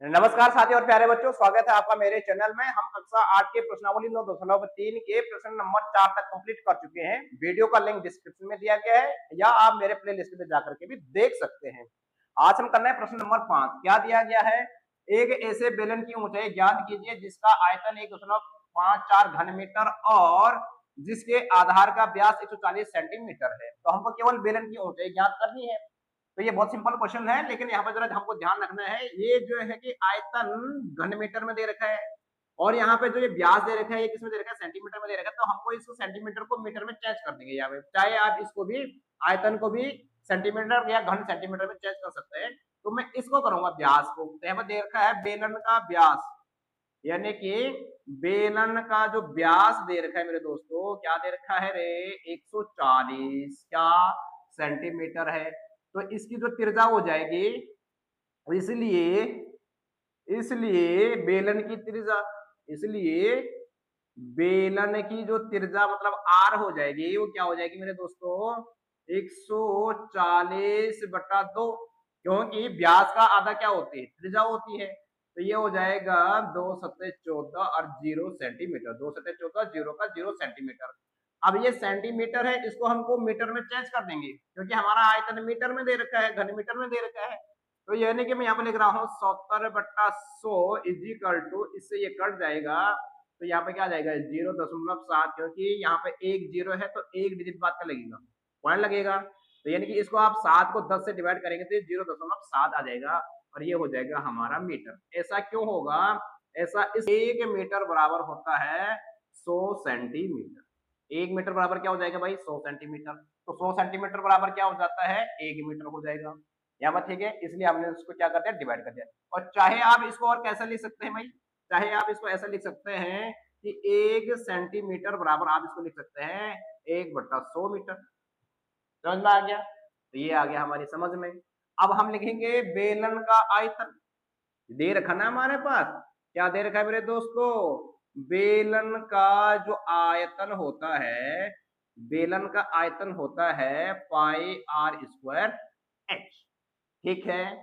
नमस्कार साथियों और प्यारे बच्चों, स्वागत है आपका मेरे चैनल में। हम कक्षा 8 के प्रश्नावली 9.3 के प्रश्न नंबर 4 तक कंप्लीट कर चुके हैं। वीडियो का लिंक डिस्क्रिप्शन में दिया गया है या आप मेरे प्ले लिस्ट में जाकर के भी देख सकते हैं। आज हम करना है प्रश्न नंबर 5। क्या दिया गया है? एक ऐसे बेलन की ऊंचाई ज्ञात कीजिए जिसका आयतन 1.54 घन मीटर और जिसके आधार का व्यास 140 सेंटीमीटर है। तो हमको केवल बेलन की ऊंचाई ज्ञात करनी है। तो ये बहुत सिंपल क्वेश्चन है, लेकिन यहाँ पर जरा हमको ध्यान रखना है, ये जो है कि आयतन घन मीटर में दे रखा है और यहाँ पे जो ये व्यास दे रखा है ये किसमें दे रखा है? सेंटीमीटर में दे रखा है। तो हमको इसको सेंटीमीटर को मीटर में चेंज कर देंगे। यहाँ पे चाहे आप इसको भी आयतन को भी सेंटीमीटर या घन सेंटीमीटर में चेंज कर सकते हैं। तो मैं इसको करूंगा व्यास को। तो यहाँ पर दे रखा है बेलन का व्यास, यानी कि बेलन का जो व्यास दे रखा है मेरे दोस्तों, क्या दे रखा है रे? 140 क्या सेंटीमीटर है। तो इसकी जो त्रिज्या हो जाएगी, इसलिए इसलिए बेलन की त्रिज्या इसलिए बेलन की जो त्रिज्या मतलब आर हो जाएगी, वो क्या हो जाएगी मेरे दोस्तों? 140/2, क्योंकि व्यास का आधा क्या होती है? त्रिज्या होती है। तो ये हो जाएगा 2 सत्ते 14 और 0 सेंटीमीटर। 2 सत्ते 14, 0 का 0 सेंटीमीटर। अब ये सेंटीमीटर है, इसको हमको मीटर में चेंज कर देंगे, क्योंकि हमारा आयतन मीटर में दे रखा है, घन मीटर में दे रखा है। तो यानी कि मैं यहाँ पे लिख रहा हूँ 70/100 इज इक्वल टू, इससे ये कट जाएगा तो यहाँ पे क्या आ जाएगा? 0.7, क्योंकि यहाँ पे एक जीरो है तो एक डिजिट बाद का लगेगा, पॉइंट लगेगा। तो यानी कि इसको आप 7 को 10 से डिवाइड करेंगे तो 0.7 आ जाएगा और ये हो जाएगा हमारा मीटर। ऐसा क्यों होगा? ऐसा इस 1 मीटर बराबर होता है 100 सेंटीमीटर। 1 मीटर बराबर क्या हो जाएगा भाई? 100 सेंटीमीटर। तो 100 सेंटीमीटर बराबर क्या हो जाता है? 1 मीटर हो जाएगा। यहाँ पर ठीक है, इसलिए हमने उसको क्या कर दिया? डिवाइड कर दिया। और चाहे आप इसको और कैसे लिख सकते हैं भाई? चाहे आप इसको ऐसा लिख सकते हैं कि 1 सेंटीमीटर बराबर आप इसको लिख सकते हैं 1/100 मीटर। समझ में आ गया? तो ये आ गया हमारी समझ में। अब हम लिखेंगे बेलन का आयतन। दे रखा ना हमारे पास, क्या दे रखा है मेरे दोस्तों? बेलन का जो आयतन होता है, बेलन का आयतन होता है पाई आर स्क्वायर एच। ठीक है,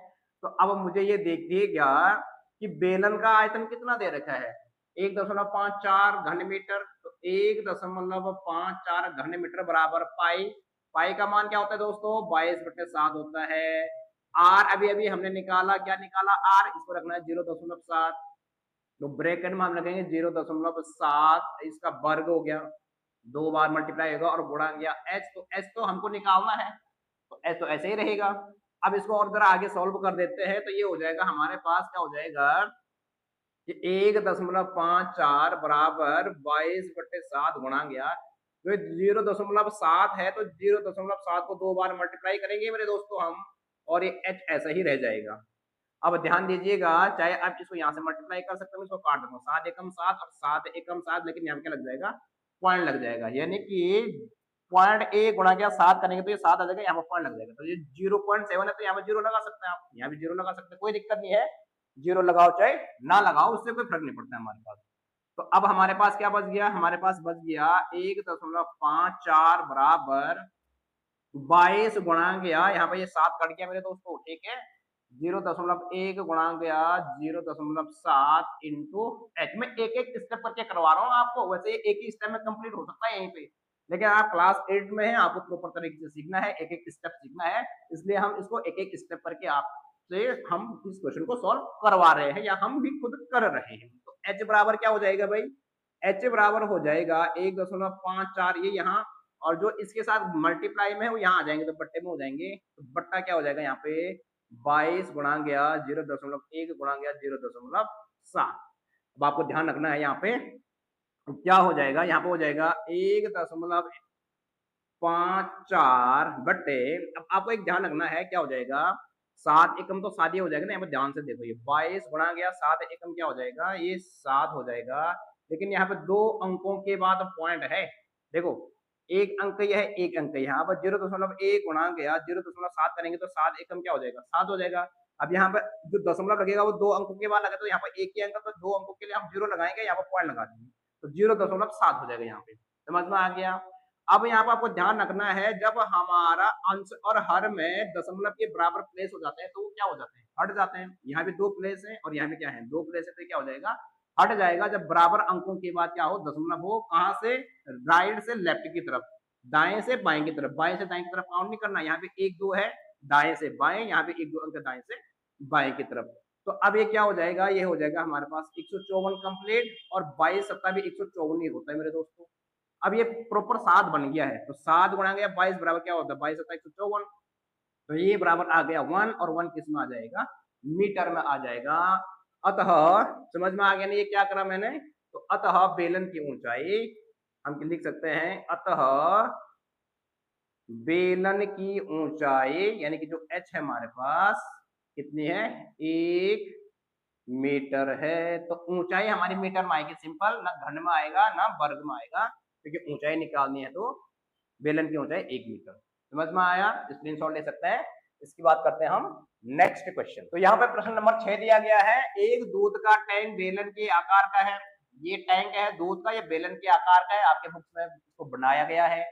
तो अब मुझे ये देखिएगा कि बेलन का आयतन कितना दे रखा है? 1.54 घन मीटर। तो 1.54 घन मीटर बराबर पाई। पाई का मान क्या होता है दोस्तों? 22/7 होता है। आर अभी अभी हमने निकाला, क्या निकाला? आर, इसको रखना है 0.7। तो ब्रैकेट में हम रखेंगे 0.7, इसका वर्ग हो गया, 2 बार मल्टीप्लाई होगा और गुणा गया एच। तो एच तो हमको निकालना है, तो एच तो ऐसे ही रहेगा। अब इसको और जरा आगे सॉल्व कर देते हैं, तो ये हो जाएगा हमारे पास, क्या हो जाएगा कि 1.54 बराबर 22/7 गुणा गया, तो 0.7 है तो 0.7 को 2 बार मल्टीप्लाई करेंगे मेरे दोस्तों हम, और ये एच ऐसा ही रह जाएगा। अब ध्यान दीजिएगा, चाहे आप इसको यहाँ से मल्टीप्लाई कर सकते हो, इसको काट दूंगा 7 एकम 7 और 7 एकम 7, लेकिन यहाँ पे क्या लग जाएगा? पॉइंट लग जाएगा। यानी कि पॉइंट ए गुणा क्या 7 करेंगे तो ये 7 आ जाएगा, यहाँ पर पॉइंट लग जाएगा। तो ये 0.7 है तो यहाँ पे 0 लगा सकते हैं आप, यहाँ भी 0 लगा सकते हैं, कोई दिक्कत नहीं है। 0 लगाओ चाहे ना लगाओ, उससे कोई फर्क नहीं पड़ता है हमारे पास। तो अब हमारे पास क्या बच गया? हमारे पास बच गया 1.54 बराबर 22 गुणा गया, यहाँ पे ये 7 कट गया मेरे दोस्तों, ठीक है। 0.1 गुणा गया 0.7 इंटू एच। मैं एक एक स्टेप करके करवा रहा हूँ आपको, वैसे एक ही स्टेप में कंप्लीट हो सकता है यहीं पे, लेकिन आप क्लास 8 में हैं, आपको प्रॉपर तरीके से सीखना है, एक एक स्टेप सीखना है, इसलिए हम इसको एक एक स्टेप करके आपसे हम इस क्वेश्चन को सॉल्व करवा रहे हैं या हम भी खुद कर रहे हैं। तो एच बराबर क्या हो जाएगा भाई? एच बराबर हो जाएगा 1.54, ये यहाँ, और जो इसके साथ मल्टीप्लाई में है वो यहाँ आ जाएंगे तो बट्टे में हो जाएंगे। तो बट्टा क्या हो जाएगा यहाँ पे? 22 गुणा गया 0.1 गुणा गया 0.7। अब आपको ध्यान रखना है यहाँ पे क्या हो जाएगा, यहाँ पे हो जाएगा 1.54 बट्टे, अब आपको एक ध्यान रखना है, क्या हो जाएगा? 7 एकम तो 7 ही हो जाएगा ना, यहाँ पे ध्यान से देखो, ये 22 गुणा गया 7 एकम क्या हो जाएगा? ये 7 हो जाएगा। लेकिन यहाँ पे 2 अंकों के बाद पॉइंट है, देखो एक अंक यह है, एक अंक यहाँ पर 0.1 गुणा गया 0.7 करेंगे तो 7 एकम क्या हो जाएगा? 7 हो जाएगा। अब यहाँ पर जो दशमलव लगेगा वो 2 अंकों के बाद लगा, तो यहाँ पर एक ही अंक, तो 2 अंकों के लिए हम 0 लगाएंगे, यहाँ पर पॉइंट लगा देंगे, तो 0.7 हो जाएगा यहाँ पे। समझ में आ गया? अब यहाँ पर आपको ध्यान रखना है, जब हमारा अंश और हर में दशमलव के बराबर प्लेस हो जाते हैं तो वो क्या हो जाते हैं? हट जाते हैं। यहाँ पे 2 प्लेस है और यहाँ पे क्या है 2 प्लेस है, तो क्या हो जाएगा हट जाएगा। जब बराबर अंकों के बाद क्या हो दशमलव हो, कहां से राइट से लेफ्ट की तरफ, दाएं से बाएं की तरफ, बाएं से दाएं की तरफ काउंट नहीं करना। यहाँ पे 1 2 है दाएं से बाएं, यहाँ पे 1 2 अंक दाएं से बाएं की तरफ। तो अब ये क्या हो जाएगा, ये हो जाएगा हमारे पास 154 कंप्लीट, और 22 सत्ता भी 154 ही होता है मेरे दोस्तों। अब ये प्रॉपर 7 बन गया है, तो 7 गुणा गया 22 बराबर क्या होता है 22 सत्ता 154। तो ये बराबर आ गया 1, और 1 किस में आ जाएगा मीटर में आ जाएगा। अतः समझ में आ गया नहीं ये क्या करा मैंने, तो अतः बेलन की ऊंचाई हम लिख सकते हैं, अतः बेलन की ऊंचाई यानी कि जो h है हमारे पास कितनी है 1 मीटर है। तो ऊंचाई हमारी मीटर में आएगी, सिंपल, ना घन में आएगा ना वर्ग में आएगा, क्योंकि ऊंचाई निकालनी है तो बेलन की ऊंचाई 1 मीटर। समझ में आया, स्क्रीनशॉट ले सकते हैं। इसकी बात करते हैं हम नेक्स्ट क्वेश्चन। तो यहाँ पे प्रश्न नंबर 6 दिया गया है, एक दूध का टैंक बेलन के आकार का है। ये टैंक है दूध का, ये बेलन के आकार का है, आपके बुक्स में इसको बनाया गया है,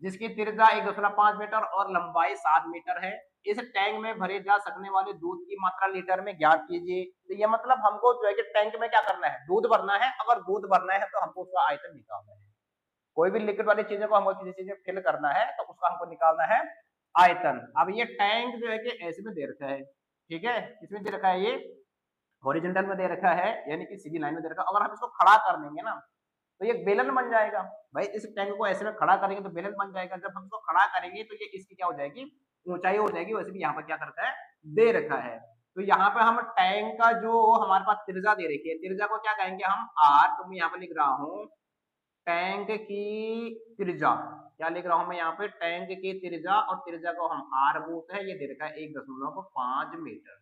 जिसकी त्रिज्या 1.5 मीटर और लंबाई 7 मीटर है। इस टैंक में भरे जा सकने वाले दूध की मात्रा लीटर में ज्ञात कीजिए। तो ये मतलब हमको जो है कि टैंक में क्या करना है, दूध भरना है। अगर दूध भरना है तो हमको उसका आयतन निकालना है। कोई भी लिक्विड वाली चीजों को हमको किसी चीज में फिल करना है तो उसका हमको निकालना है आयतन। अब ये टैंक जो है कि ऐसे में दे रखा है, ठीक है, इसमें दे रखा है, ये हॉरिजॉन्टल में दे रखा है, यानी कि सीधी लाइन में दे रखा है। अगर हम इसको खड़ा कर देंगे ना तो ये बेलन बन जाएगा। भाई इस टैंक को ऐसे में खड़ा करेंगे तो बेलन बन जाएगा। जब हम इसको खड़ा करेंगे तो ये इसकी क्या हो जाएगी ऊंचाई हो जाएगी। वैसे भी यहाँ पर क्या कर रखा है दे रखा है। तो यहाँ पे हम टैंक का जो हमारे पास त्रिज्या दे रखी है, त्रिज्या को क्या कहेंगे हम आर। तो मैं यहाँ पे लिख रहा हूँ टैंक की त्रिज्या, क्या लिख रहा हूं मैं यहाँ पे टैंक की त्रिज्या, और त्रिज्या को हम आर बोलते हैं। ये दे रखा है 1.5 मीटर,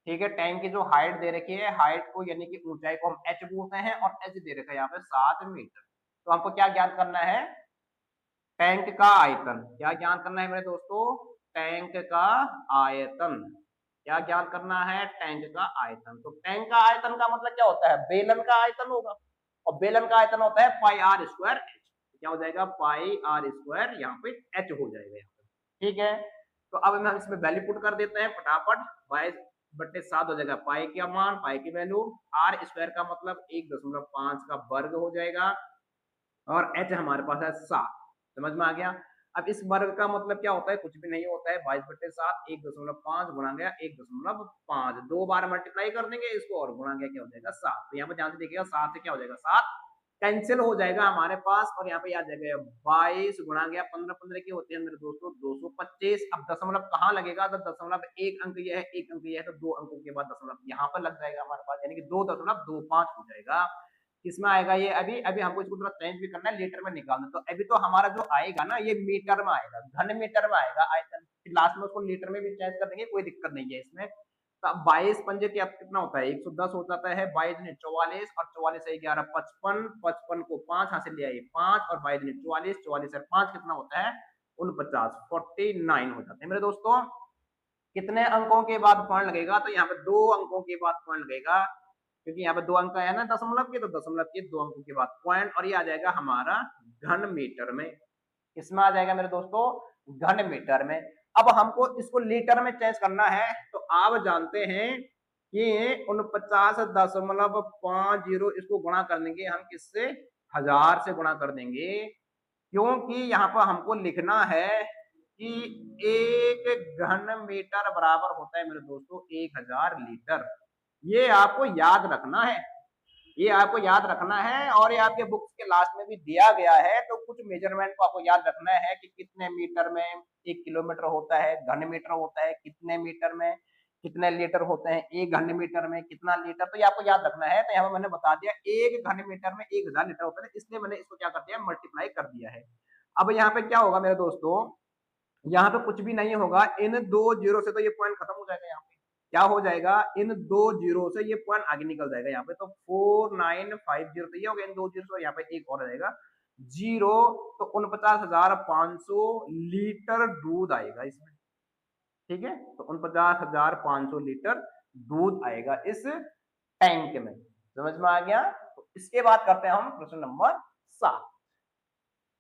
ठीक है। टैंक की जो हाइट दे रखी है, हाइट को यानी कि ऊंचाई को हम एच बोलते हैं, और एच दे रखा है यहाँ पे 7 मीटर। तो हमको क्या ज्ञात करना है टैंक का आयतन। क्या ज्ञान करना है मेरे दोस्तों टैंक का आयतन। क्या ज्ञान करना है टैंक का आयतन। तो टैंक का आयतन का मतलब क्या होता है बेलन का आयतन होगा, और बेलन का आयतन होता है पाई आर स्क्वायर एच। क्या हो जाएगा पाई आर स्क्वायर, यहाँ पे एच हो जाएगा यहाँ पे, ठीक है। तो अब हम इसमें वैल्यू पुट कर देते हैं फटाफट। 22/7 हो जाएगा पाई का मान, पाई की वैल्यू, आर स्क्वायर का मतलब 1.5 का वर्ग हो जाएगा, और एच हमारे पास है 7। समझ में आ गया। अब इस वर्ग का मतलब क्या होता है कुछ भी नहीं होता है 22/7, 1.5 गुणा गया 1.5, 2 बार मल्टीप्लाई कर देंगे इसको और गुणा गया क्या हो जाएगा 7। तो यहाँ पे ध्यान से देखिएगा 7 से क्या हो जाएगा 7 कैंसिल हो जाएगा हमारे पास, और यहाँ पे याद जाएगा 22 गुणा गया 15, 15 के होते हैं मेरे दोस्तों 225। अब दशमलव कहाँ लगेगा, तो दशमलव एक अंक ये है, एक अंक ये है, तो 2 अंकों के बाद दशमलव यहाँ पर लग जाएगा हमारे पास, यानी कि 2.25 हो जाएगा। किसमें आएगा ये, अभी अभी हमको इसको थोड़ा चेंज भी करना है, लीटर में निकालना। तो अभी तो हमारा जो आएगा ना ये मीटर में आएगा, घन मीटर में आएगा आयतन। फिर लास्ट में उसको लीटर में भी चेंज कर देंगे, कोई दिक्कत नहीं है इसमें। तो अब 22 पंजे के अब कितना होता है 110 हो जाता है, 22 ने 44, और 44 से 11 55, 55 को 5 हाथ से ले आइए 5, और 22 ने 44, 44 से 5 कितना होता है 49, 49 हो जाते हैं मेरे दोस्तों। कितने अंकों के बाद पॉइंट लगेगा, तो यहाँ पे 2 अंकों के बाद पॉइंट लगेगा, क्योंकि यहाँ पे 2 अंक है ना दशमलव के, तो दशमलव के 2 अंकों के बाद पॉइंट, और ये आ जाएगा हमारा घन मीटर में। इसमें आ जाएगा मेरे दोस्तों घन मीटर में। अब हमको इसको लीटर में चेंज करना है, तो आप जानते हैं कि 49.50 इसको गुणा कर देंगे हम किससे 1000 से गुणा कर देंगे, क्योंकि यहाँ पर हमको लिखना है कि 1 घन मीटर बराबर होता है मेरे दोस्तों 1000 लीटर। ये आपको याद रखना है, ये आपको याद रखना है, और ये आपके बुक्स के लास्ट में भी दिया गया है। तो कुछ मेजरमेंट को आपको याद रखना है कि कितने मीटर में 1 किलोमीटर होता है, घन मीटर होता है कितने मीटर में कितने लीटर होते हैं, 1 घन मीटर में कितना लीटर, तो ये आपको याद रखना है। तो यहाँ पर मैंने बता दिया 1 घन मीटर में 1000 लीटर होता है, इसलिए मैंने इसको क्या कर दिया मल्टीप्लाई कर दिया है। अब यहाँ पे क्या होगा मेरे दोस्तों, यहाँ पे कुछ भी नहीं होगा, इन 2 जीरो से तो ये पॉइंट खत्म हो जाएगा। यहाँ पे क्या हो जाएगा इन 2 जीरो से ये पॉइंट आगे निकल जाएगा यहाँ पे, तो 4950 तो ये हो गया इन 2 जीरो से, यहाँ पे एक और रहेगा जीरो, तो 49,500 लीटर दूध आएगा इसमें, ठीक है। तो 49,500 लीटर दूध आएगा इस टैंक में। समझ में आ गया। तो इसके बाद करते हैं हम प्रश्न नंबर 7।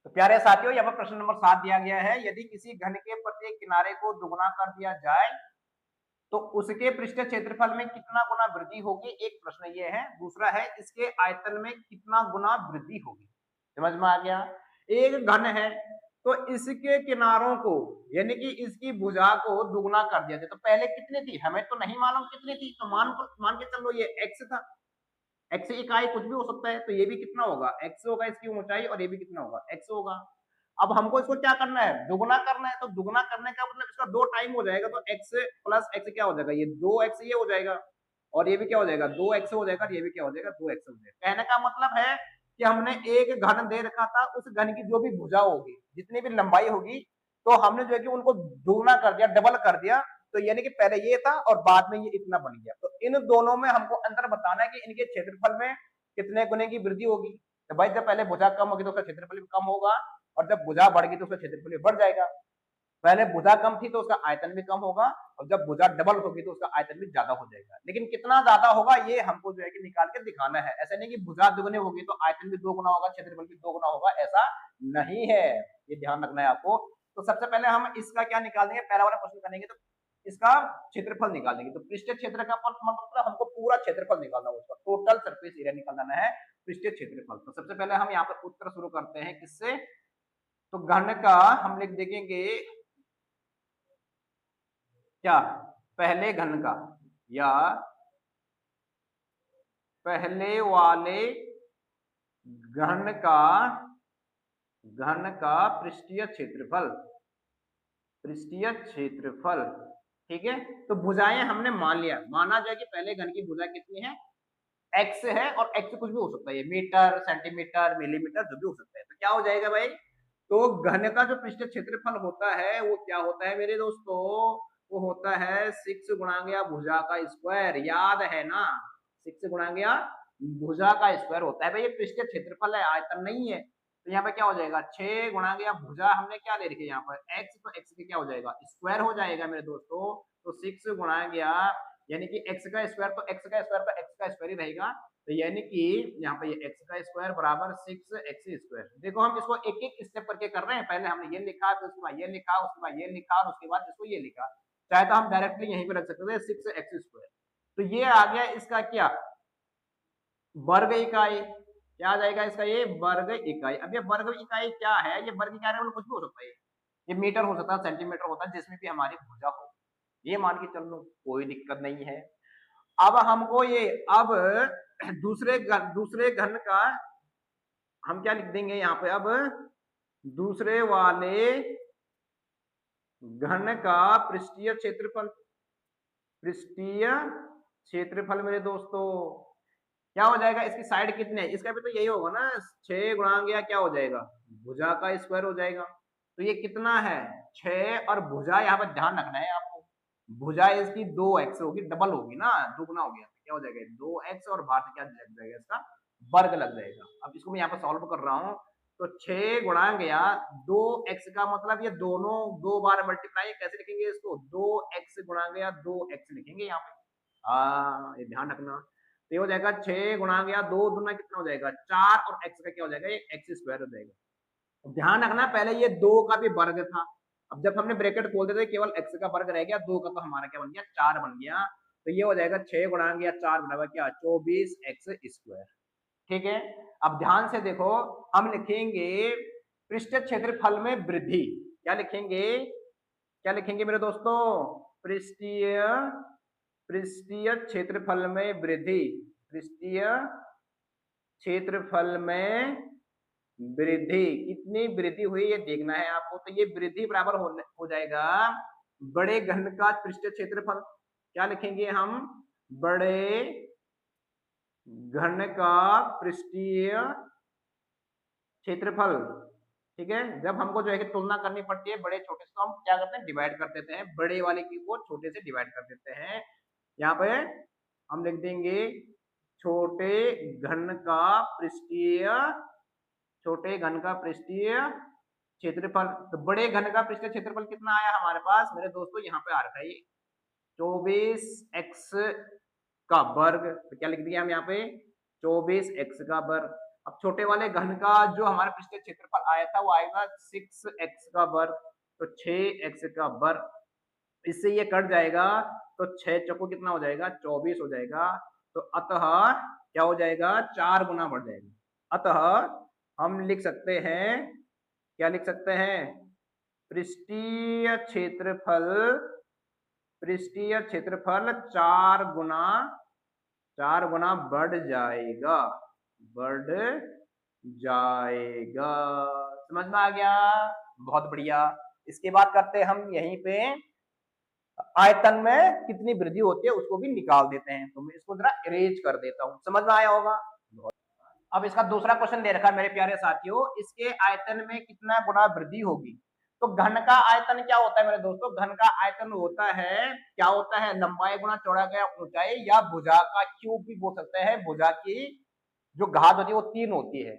तो प्यारे साथियों यहाँ पर प्रश्न नंबर 7 दिया गया है, यदि किसी घन के प्रत्येक किनारे को दुगुना कर दिया जाए तो उसके पृष्ठीय क्षेत्रफल में कितना गुना वृद्धि होगी, एक प्रश्न ये है। दूसरा है इसके आयतन में कितना गुना वृद्धि होगी। समझ में आ गया। एक घन है तो इसके किनारों को यानी कि इसकी भुजा को दुगना कर दिया जाए। तो पहले कितनी थी हमें तो नहीं मालूम कितनी थी, तो मान के चलो ये x था। x इकाई कुछ भी हो सकता है, तो ये भी कितना होगा x होगा इसकी ऊंचाई, और ये भी कितना होगा x होगा। अब हमको इसको क्या करना है, दुगना करना है। तो दुगना करने का मतलब इसका 2 टाइम हो जाएगा, तो x प्लस x क्या हो जाएगा, ये 2x ये हो जाएगा, और ये भी क्या हो जाएगा 2x हो जाएगा, और ये भी क्या हो जाएगा 2x हो जाएगा। कहने का मतलब है कि हमने एक घन दे रखा था, उस घन की जो भी भुजा होगी, जितनी भी लंबाई होगी, तो हमने जो है कि उनको दुगना कर दिया, डबल कर दिया। तो यानी कि पहले ये था और बाद में ये इतना बन गया। तो इन दोनों में हमको अंतर बताना है कि इनके क्षेत्रफल में कितने गुने की वृद्धि होगी। तो भाई जब पहले भुजा कम होगी तो उसका क्षेत्रफल भी कम होगा, और जब भुजा बढ़ गई तो उसका क्षेत्रफल भी बढ़ जाएगा। पहले भुजा कम थी तो उसका आयतन भी कम होगा, और जब भुजा डबल होगी तो उसका आयतन भी ज्यादा हो जाएगा। लेकिन कितना ज्यादा होगा ये हमको जो है कि निकाल के दिखाना है। ऐसा नहीं कि भुजा दुगने होगी तो आयतन भी 2 गुना होगा, क्षेत्रफल भी 2 गुना होगा, ऐसा नहीं है। ये ध्यान रखना है आपको। तो सबसे पहले हम इसका क्या निकाल देंगे, पहला वाला क्वेश्चन करेंगे तो इसका क्षेत्रफल निकाल देंगे। तो पृष्ठीय क्षेत्र का मतलब हमको पूरा क्षेत्रफल निकालना है, उसका टोटल सरफेस एरिया निकालना है, पृष्ठीय क्षेत्रफल। तो सबसे पहले हम यहाँ पर उत्तर शुरू करते हैं किससे, तो घन का हम लिख देंगे क्या, पहले घन का या पहले वाले घन का पृष्ठीय क्षेत्रफल, पृष्ठीय क्षेत्रफल। ठीक है, तो भुजाएं हमने मान लिया, माना जाए कि पहले घन की भुजा कितनी है, x है, और x कुछ भी हो सकता है, ये मीटर, सेंटीमीटर, मिलीमीटर जो भी हो सकता है। तो क्या हो जाएगा भाई, तो घन का जो पृष्ठीय क्षेत्रफल होता है वो क्या होता है मेरे दोस्तों, वो होता है 6 गुणा गया भुजा का स्क्वायर। याद है ना, 6 गुणा गया भुजा का स्क्वायर होता है भाई। ये पृष्ठीय क्षेत्रफल है, आयतन नहीं है। तो यहाँ पे क्या हो जाएगा, 6 गुणा गया भुजा हमने क्या ले रखी है यहाँ पर x, तो x के क्या हो जाएगा स्क्वायर हो जाएगा मेरे दोस्तों। तो 6 गुणा गया यानी कि x का स्क्वायर, तो x का स्क्वायर तो x का स्क्वायर ही रहेगा। तो यानी कि यहाँ पे ये x का स्क्वायर बराबर 6x स्क्वायर। देखो हम इसको एक एक स्टेप करके कर रहे हैं, पहले हमने ये लिखा, फिर उसके बाद ये लिखा, उसके बाद ये लिखा, और उसके बाद इसको ये लिखा। चाहे तो हम डायरेक्टली यहीं पे रख सकते थे 6x स्क्वायर। तो ये आ गया इसका क्या, वर्ग इकाई। क्या आ जाएगा इसका, ये वर्ग इकाई। अब ये वर्ग इकाई क्या है, ये वर्ग इकाई मतलब कुछ भी हो सकता है, ये मीटर हो सकता है, सेंटीमीटर होता है, जिसमें भी हमारी भुजा हो, ये मान के चल लो, कोई दिक्कत नहीं है। अब हमको ये, अब दूसरे घन का हम क्या लिख देंगे यहाँ पे, अब दूसरे वाले घन का पृष्ठीय क्षेत्रफल, पृष्ठीय क्षेत्रफल मेरे दोस्तों क्या हो जाएगा, इसकी साइड कितने है, इसका भी तो यही होगा ना, 6 गुणा गया क्या हो जाएगा भुजा का स्क्वायर हो जाएगा। तो ये कितना है 6, और भुजा यहाँ पर ध्यान रखना है आपको, भुजा इसकी 2x होगी, डबल होगी ना, दुगना हो गया, क्या हो जाएगा 2x, और बाहर क्या लग जाएगा इसका वर्ग लग जाएगा। अब इसको मैं यहाँ पर सॉल्व कर रहा हूँ, तो 6 गुणा गया 2x का मतलब ये दोनों 2 बार मल्टीप्लाई, कैसे लिखेंगे इसको, 2x गुणा गया 2x लिखेंगे यहाँ पे। ये ध्यान रखना। तो ये हो जाएगा 6 गुणा गया 2 दूना कितना हो जाएगा 4, और x का क्या हो जाएगा, ये x स्क्वायर हो जाएगा। ध्यान रखना पहले ये 2 का भी वर्ग था, अब जब हमने ब्रैकेट खोल देते केवल x का वर्ग रह गया, 2 का तो हमारा क्या बन गया 4 बन गया। तो ये हो जाएगा 6 गुणा गया 4 बराबर क्या 24x स्क्वायर। ठीक है, अब ध्यान से देखो, हम लिखेंगे पृष्ठ क्षेत्रफल में वृद्धि, क्या लिखेंगे, क्या लिखेंगे मेरे दोस्तों, पृष्ठीय पृष्ठीय क्षेत्रफल में वृद्धि, पृष्ठीय क्षेत्रफल में वृद्धि, कितनी वृद्धि हुई ये देखना है आपको। तो ये वृद्धि बराबर हो जाएगा बड़े घन का पृष्ठीय क्षेत्रफल, क्या लिखेंगे हम, बड़े घन का पृष्ठीय क्षेत्रफल। ठीक है, जब हमको जो है कि तुलना करनी पड़ती है बड़े छोटे से, तो हम क्या करते हैं डिवाइड कर देते हैं, बड़े वाले की को छोटे से डिवाइड कर देते हैं। यहाँ पे हम लिख देंगे छोटे घन का पृष्ठीय, छोटे घन का पृष्ठीय क्षेत्रफल। तो बड़े घन का पृष्ठीय क्षेत्रफल कितना आया हमारे पास मेरे दोस्तों, यहाँ पे आ रखा है ये 24x का वर्ग। तो क्या लिख दिया हम यहाँ पे 24x का वर्ग। अब छोटे वाले घन का जो हमारा पृष्ठीय क्षेत्रफल आया था वो आएगा 6x का वर्ग, तो 6x का वर्ग, इससे ये कट जाएगा तो 6 चौको कितना हो जाएगा, 24 हो जाएगा। तो अतः क्या हो जाएगा, 4 गुना बढ़ जाएगा। अतः हम लिख सकते हैं, क्या लिख सकते हैं, पृष्ठीय क्षेत्रफल, पृष्ठीय क्षेत्रफल 4 गुना बढ़ जाएगा, बढ़ जाएगा। समझ में आ गया, बहुत बढ़िया। इसके बाद करते हैं हम यहीं पे आयतन में कितनी वृद्धि होती है उसको भी निकाल देते हैं। तो मैं इसको जरा इरेज कर देता हूं, समझ में आया होगा। अब इसका दूसरा क्वेश्चन दे रखा है मेरे प्यारे साथियों, इसके आयतन में कितना गुना वृद्धि होगी। तो घन का आयतन क्या होता है मेरे दोस्तों, घन का आयतन होता है, क्या होता है, लंबाई गुना चौड़ा गया ऊंचाई, या भुजा का क्यूब भी बोल सकते हैं। भुजा की जो घात होती है वो 3 होती है,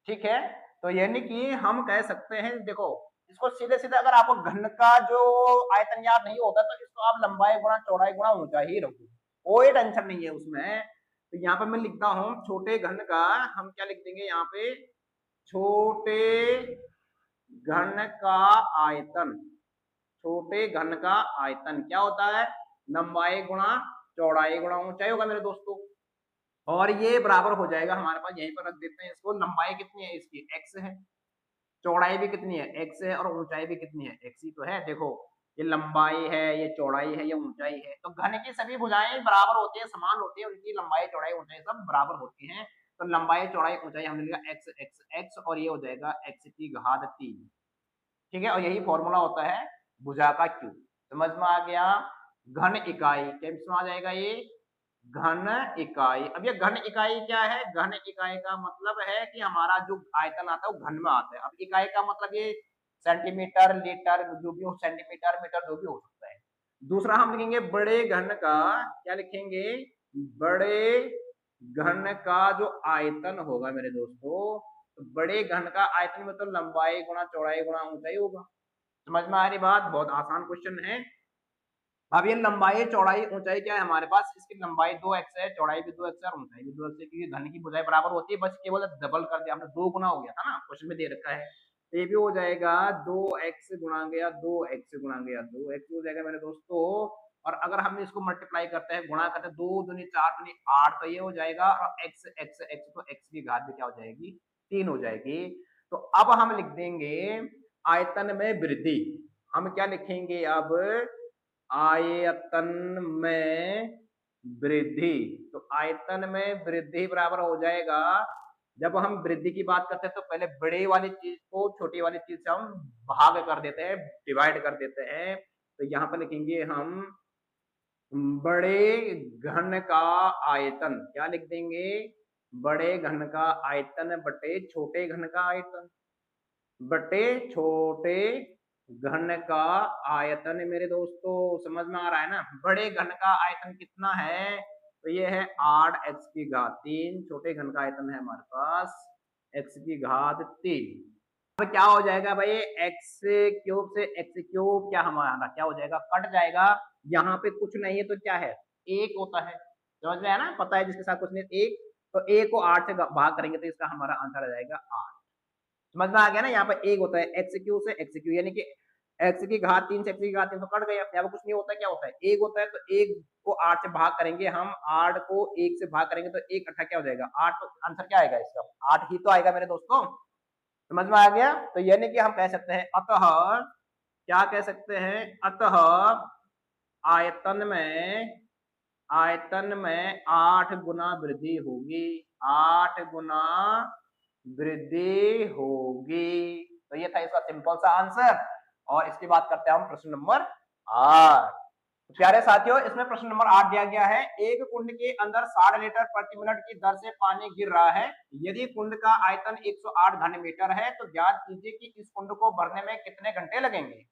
ठीक है। तो यानी कि हम कह सकते हैं, देखो इसको सीधे सीधे अगर आपको घन का जो आयतन याद नहीं होता तो इसको आप लंबाई गुना चौड़ाई गुना ऊंचाई ही रखो, कोई टेंशन नहीं है उसमें। तो यहाँ पे मैं लिखता हूं छोटे घन का, हम क्या लिख देंगे यहाँ पे, छोटे घन का आयतन। छोटे घन का आयतन क्या होता है, लंबाई गुणा चौड़ाई गुणा ऊंचाई होगा मेरे दोस्तों। और ये बराबर हो जाएगा हमारे पास, यहीं पर रख देते हैं इसको। लंबाई कितनी है इसकी, x है, चौड़ाई भी कितनी है, x है, और ऊंचाई भी कितनी है, x ही तो है। देखो ये लंबाई है, ये चौड़ाई है, ये ऊंचाई है। तो घन की सभी भुजाएं बराबर होती है, समान होती है, उनकी लंबाई चौड़ाई ऊंचाई सब बराबर होती हैं। तो लंबाई चौड़ाई ऊंचाई हमने लिखा x x x, और ये हो जाएगा x की घात 3, ठीक है। और यही फॉर्मूला होता है भुजा का क्यूब। समझ में आ गया। घन इकाई क्या आ जाएगा, ये घन इकाई। अब ये घन इकाई क्या है, घन इकाई का मतलब है कि हमारा जो आयतन आता है वो घन में आता है। अब इकाई का मतलब ये सेंटीमीटर, लीटर, जो भी हो, सेंटीमीटर, मीटर, जो भी हो सकता है। दूसरा हम लिखेंगे बड़े घन का, क्या लिखेंगे, बड़े घन का जो आयतन होगा मेरे दोस्तों, तो बड़े घन का आयतन में तो लंबाई गुणा चौड़ाई गुणा ऊंचाई होगा। समझ में आ रही बात, बहुत आसान क्वेश्चन है। अब ये लंबाई चौड़ाई ऊंचाई क्या है हमारे पास, इसकी लंबाई 2x है, चौड़ाई भी 2x है, और ऊंचाई भी 2x है, क्योंकि घन की भुजाएं बराबर होती है। बस केवल डबल कर दिया हमने, 2 गुना हो गया था ना, क्वेश्चन में दे रखा है। तो ये भी हो जाएगा 2x गुणा गया 2x गुणा गया 2x हो जाएगा मेरे दोस्तों। और अगर हम इसको मल्टीप्लाई करते हैं, गुणा करते हैं, 2 दूनी 4 दूनी 8, तो ये हो जाएगा, और x x x, तो x की घात भी क्या हो जाएगी, 3 हो जाएगी। तो अब हम लिख देंगे आयतन में वृद्धि। हम क्या लिखेंगे अब, आयतन में वृद्धि। तो आयतन में वृद्धि बराबर हो जाएगा, जब हम वृद्धि की बात करते हैं तो पहले बड़े वाली चीज को छोटी वाली चीज से हम भाग कर देते हैं, डिवाइड कर देते हैं। तो यहाँ पर लिखेंगे हम बड़े घन का आयतन, क्या लिख देंगे, बड़े घन का आयतन बटे छोटे घन का आयतन, बटे छोटे घन का आयतन। मेरे दोस्तों समझ में आ रहा है ना। बड़े घन का आयतन कितना है, तो ये है 8x की घात 3। छोटे घन का आयतन है हमारे पास x की घात 3। अब क्या हो जाएगा भाई, x क्यूब से x क्यूब क्या हमारा क्या हो जाएगा, कट जाएगा। यहाँ पे कुछ नहीं है तो क्या है, 1 होता है। समझ में आया ना, पता है जिसके साथ कुछ नहीं 1, तो 1 को 8 से भाग करेंगे तो इसका हमारा आंसर आ जाएगा 8। समझ में आ गया ना। यहाँ पर 1 होता है x क्यू से x क्यू, यानी कि x की घात 3 से x की घात 3, तो कट गया। यहाँ पर कुछ नहीं होता, क्या होता है 1 होता है। तो 1 को 8 से भाग करेंगे हम, 8 को 1 से भाग करेंगे तो 1 अट्ठा क्या हो जाएगा 8। तो आंसर क्या आएगा इसका, 8 ही तो आएगा मेरे दोस्तों। समझ में आ गया। तो यानी कि हम कह सकते हैं अतः, क्या कह सकते हैं, अतः आयतन में, आयतन में 8 गुना वृद्धि होगी, 8 गुना वृद्धि होगी। तो ये था इसका सिंपल सा आंसर। और इसकी बात करते हैं हम प्रश्न नंबर 8। तो प्यारे साथियों, इसमें प्रश्न नंबर 8 दिया गया है, एक कुंड के अंदर 60 लीटर प्रति मिनट की दर से पानी गिर रहा है। यदि कुंड का आयतन 108 घन मीटर है तो ज्ञात कीजिए कि इस कुंड को भरने में कितने घंटे लगेंगे।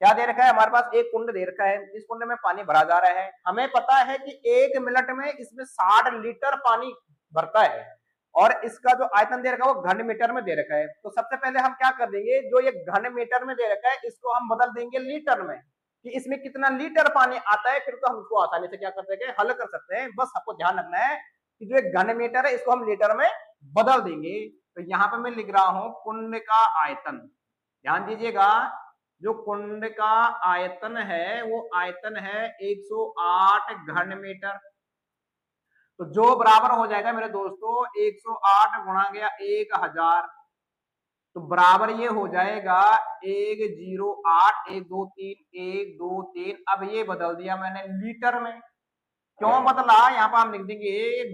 क्या दे रखा है हमारे पास, एक कुंड दे रखा है, इस कुंड में पानी भरा जा रहा है। हमें पता है कि 1 मिनट में इसमें 60 लीटर पानी भरता है, और इसका जो आयतन दे रखा है वो घन मीटर में दे रखा है। तो सबसे पहले हम क्या कर देंगे, जो ये घन मीटर में दे रखा है इसको हम बदल देंगे लीटर में, कि इसमें कितना लीटर पानी आता है। फिर तो हम इसको आसानी से क्या कर सकते हैं, हल कर सकते हैं। बस आपको ध्यान रखना है कि जो एक घन मीटर है इसको हम लीटर में बदल देंगे। तो यहाँ पे मैं लिख रहा हूं कुंड का आयतन, ध्यान दीजिएगा, जो कुंड का आयतन है वो आयतन है 108 घन मीटर। तो जो बराबर हो जाएगा मेरे दोस्तों 108 गुणा गया 1000, तो बराबर ये हो जाएगा 108, 123, 123। अब ये बदल दिया मैंने लीटर में। क्यों बदला, यहाँ पर हम लिख देंगे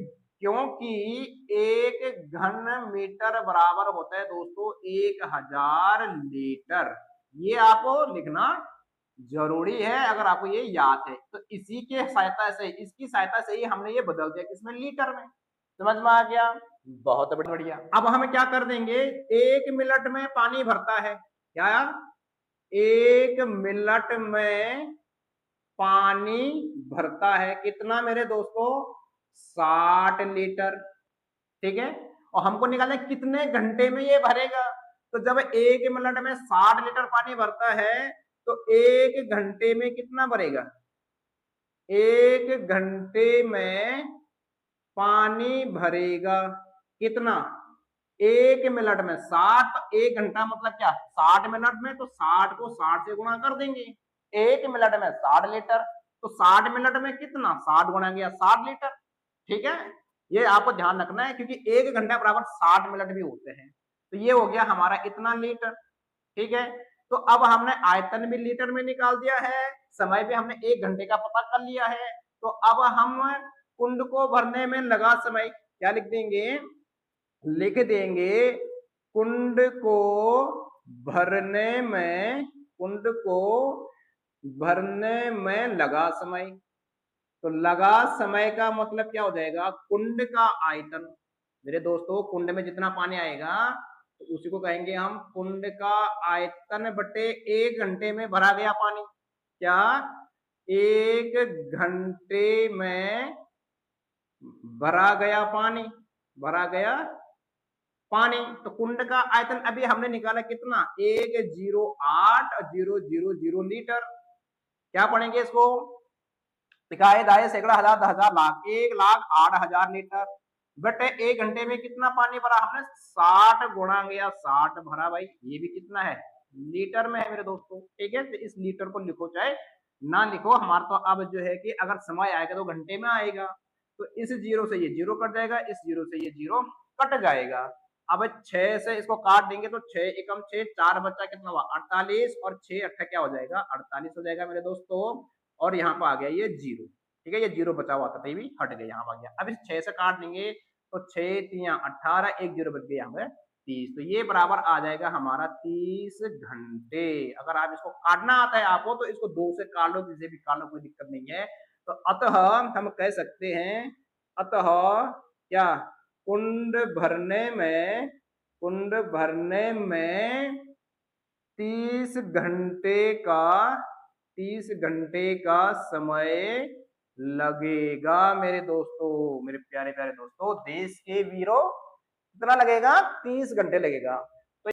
क्योंकि 1 घन मीटर बराबर होता है दोस्तों 1000 लीटर। ये आपको लिखना जरूरी है अगर आपको ये याद है। तो इसी के सहायता से, इसकी सहायता से ही हमने ये बदल दिया किसमें, लीटर में। समझ में आ गया, बहुत बढ़िया। अब हम क्या कर देंगे, 1 मिनट में पानी भरता है क्या, 1 मिनट में पानी भरता है कितना मेरे दोस्तों, 60 लीटर। ठीक है, और हमको निकालना है कितने घंटे में ये भरेगा। तो जब 1 मिनट में 60 लीटर पानी भरता है तो 1 घंटे में कितना भरेगा, 1 घंटे में पानी भरेगा कितना, 1 मिनट में 60। 1 घंटा मतलब क्या, 60 मिनट में, तो 60 को 60 से गुणा कर देंगे। 1 मिनट में 60 लीटर, तो 60 मिनट में कितना, 60 गुणा गया 60 लीटर। ठीक है, ये आपको ध्यान रखना है क्योंकि 1 घंटा बराबर 60 मिनट भी होते हैं। तो ये हो गया हमारा इतना लीटर। ठीक है, तो अब हमने आयतन भी लीटर में निकाल दिया है, समय भी हमने 1 घंटे का पता कर लिया है। तो अब हम कुंड को भरने में लगा समय क्या लिख देंगे, लिख देंगे कुंड को भरने में, कुंड को भरने में लगा समय। तो लगा समय का मतलब क्या हो जाएगा, कुंड का आयतन। मेरे दोस्तों कुंड में जितना पानी आएगा तो उसी को कहेंगे हम कुंड का आयतन बटे 1 घंटे में भरा गया पानी। क्या, 1 घंटे में भरा गया पानी, भरा गया पानी। तो कुंड का आयतन अभी हमने निकाला कितना, 108,000 लीटर। क्या पढ़ेंगे इसको, इकाई दाए सैकड़ा हजार हजार लाख, 1,08,000 लीटर बटे 1 घंटे में कितना पानी भरा हमने, 60 गुणा गया 60 भरा भाई, ये भी कितना है, लीटर में है मेरे दोस्तों। ठीक है, तो इस लीटर को लिखो चाहे ना लिखो, हमारा तो अब जो है कि अगर समय आएगा तो घंटे में आएगा। तो इस जीरो से ये जीरो कट जाएगा, इस जीरो से ये जीरो कट जाएगा। अब 6 से इसको काट देंगे तो 6 एकम 6, 4 बच्चा कितना हुआ 48, और 6 अट्ठा क्या हो जाएगा 48 हो जाएगा मेरे दोस्तों। और यहाँ पर आ गया ये जीरो। ठीक है, ये जीरो बचा हुआ था तो ये भी हट गया, यहाँ आ गया। अब इस 6 से काट देंगे तो 6 3 18, एक जीरो बच गया यहाँ पे 30। तो ये बराबर आ जाएगा हमारा 30 घंटे। अगर आप इसको काटना आता है आपको तो इसको 2 से काट लो, जिसे भी काट लो, कोई दिक्कत नहीं है। तो अतः हम कह सकते हैं, अतः क्या, कुंड भरने में, कुंड भरने में 30 घंटे का, 30 घंटे का समय लगेगा मेरे दोस्तों, मेरे प्यारे प्यारे दोस्तों, देश के वीरों, कितना लगेगा, 30 घंटे लगेगा।